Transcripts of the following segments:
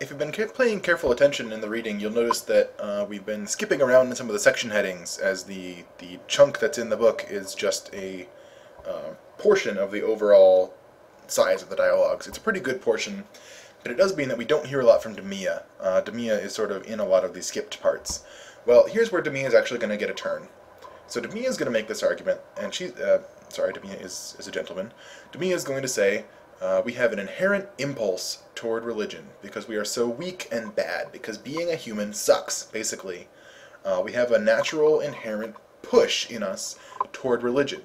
If you've been paying careful attention in the reading, you'll notice that we've been skipping around in some of the section headings, as the chunk that's in the book is just a portion of the overall size of the dialogues. It's a pretty good portion, but it does mean that we don't hear a lot from Demia. Demia is sort of in a lot of these skipped parts. Well, here's where Demia is actually going to get a turn. So Demia is going to make this argument, and Demia is a gentleman. Demia is going to say, we have an inherent impulse toward religion because we are so weak and bad, because being a human sucks, basically. We have a natural, inherent push in us toward religion.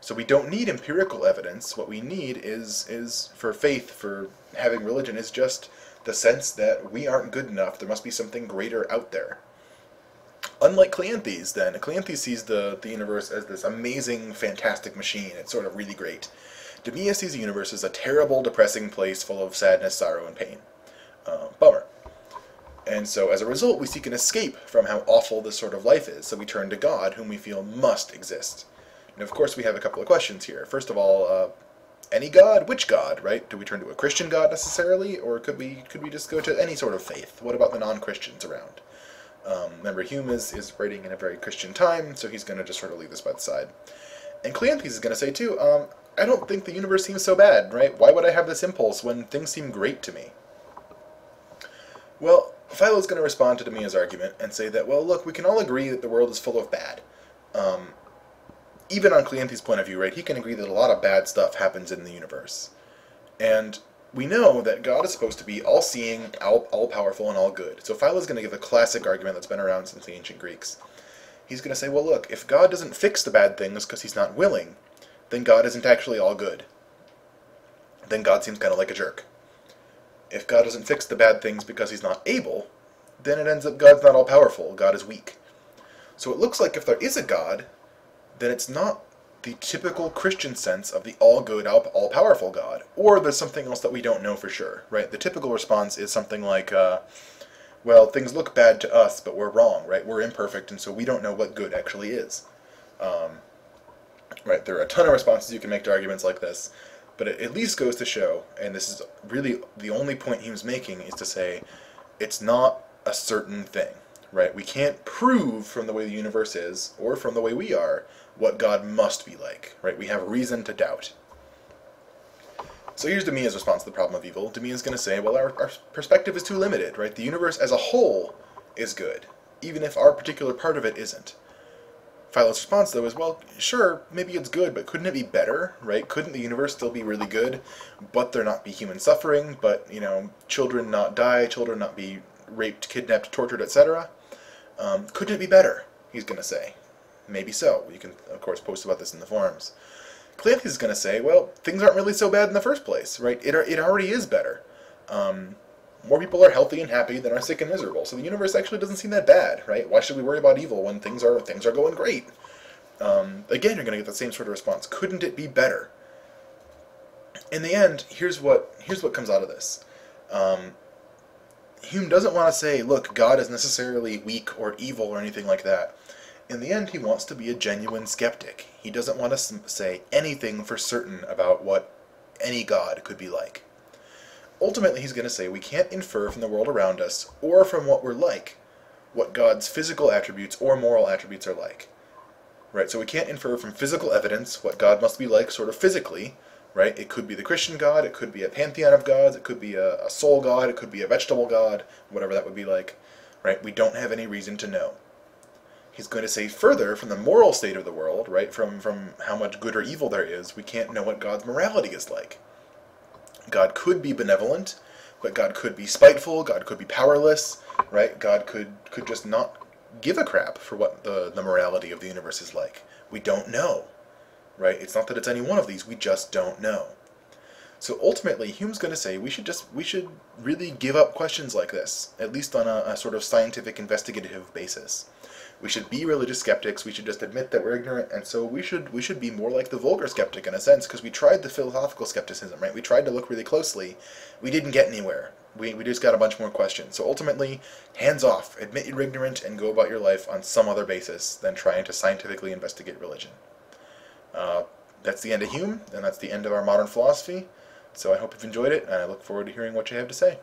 So we don't need empirical evidence. What we need is for faith, for having religion, is just the sense that we aren't good enough. There must be something greater out there. Unlike Cleanthes, then, Cleanthes sees the universe as this amazing, fantastic machine. It's sort of really great. Demia sees the universe as a terrible, depressing place full of sadness, sorrow, and pain. Bummer. And so, as a result, we seek an escape from how awful this sort of life is, so we turn to God, whom we feel must exist. And of course, we have a couple of questions here. First of all, any God? Which God, right? Do we turn to a Christian God necessarily, or could we just go to any sort of faith? What about the non-Christians around? Remember, Hume is writing in a very Christian time, so he's going to just sort of leave this by the side. And Cleanthes is going to say, too, I don't think the universe seems so bad, right? Why would I have this impulse when things seem great to me? Well, Philo's going to respond to Demia's argument and say that, well, look, we can all agree that the world is full of bad. Even on Cleanthes' point of view, right, he can agree that a lot of bad stuff happens in the universe. And we know that God is supposed to be all-seeing, all-powerful, and all-good. So Philo's going to give a classic argument that's been around since the ancient Greeks. He's going to say, well, look, if God doesn't fix the bad things because he's not willing, then God isn't actually all good. Then God seems kind of like a jerk. If God doesn't fix the bad things because he's not able, then it ends up God's not all-powerful, God is weak. So it looks like if there is a God, then it's not the typical Christian sense of the all-good, all-powerful God, or there's something else that we don't know for sure, right? The typical response is something like, well, things look bad to us, but we're wrong, right? We're imperfect, and so we don't know what good actually is. Right, there are a ton of responses you can make to arguments like this, but it at least goes to show, and this is really the only point Hume's making, is to say it's not a certain thing, right? We can't prove from the way the universe is, or from the way we are, what God must be like, right? We have reason to doubt. So here's Demia's response to the problem of evil. Demia's going to say, well, our perspective is too limited, right? The universe as a whole is good, even if our particular part of it isn't. Philo's response, though, is, well, sure, maybe it's good, but couldn't it be better, right? Couldn't the universe still be really good, but there not be human suffering, but, you know, children not die, children not be raped, kidnapped, tortured, etc.? Couldn't it be better, he's going to say. Maybe so. You can, of course, post about this in the forums. Cleanthes is going to say, well, things aren't really so bad in the first place, right? It already is better. More people are healthy and happy than are sick and miserable, so the universe actually doesn't seem that bad, right? Why should we worry about evil when things are going great? Again, you're going to get the same sort of response. Couldn't it be better? In the end, here's what comes out of this. Hume doesn't want to say, look, God is necessarily weak or evil or anything like that. In the end, he wants to be a genuine skeptic. He doesn't want to say anything for certain about what any God could be like. Ultimately, he's going to say we can't infer from the world around us, or from what we're like, what God's physical attributes or moral attributes are like. Right? So we can't infer from physical evidence what God must be like sort of physically, right? It could be the Christian God, it could be a pantheon of gods, it could be a soul God, it could be a vegetable God, whatever that would be like. Right? We don't have any reason to know. He's going to say further, from the moral state of the world, right, from how much good or evil there is, we can't know what God's morality is like. God could be benevolent, but God could be spiteful, God could be powerless, right? God could just not give a crap for what the morality of the universe is like. We don't know, right? It's not that it's any one of these, we just don't know. So ultimately, Hume's going to say we should really give up questions like this, at least on a sort of scientific investigative basis. We should be religious skeptics, we should just admit that we're ignorant, and so we should be more like the vulgar skeptic in a sense, because we tried the philosophical skepticism, right? We tried to look really closely. We didn't get anywhere. We just got a bunch more questions. So ultimately, hands off, admit you're ignorant, and go about your life on some other basis than trying to scientifically investigate religion. That's the end of Hume, and that's the end of our modern philosophy. So I hope you've enjoyed it, and I look forward to hearing what you have to say.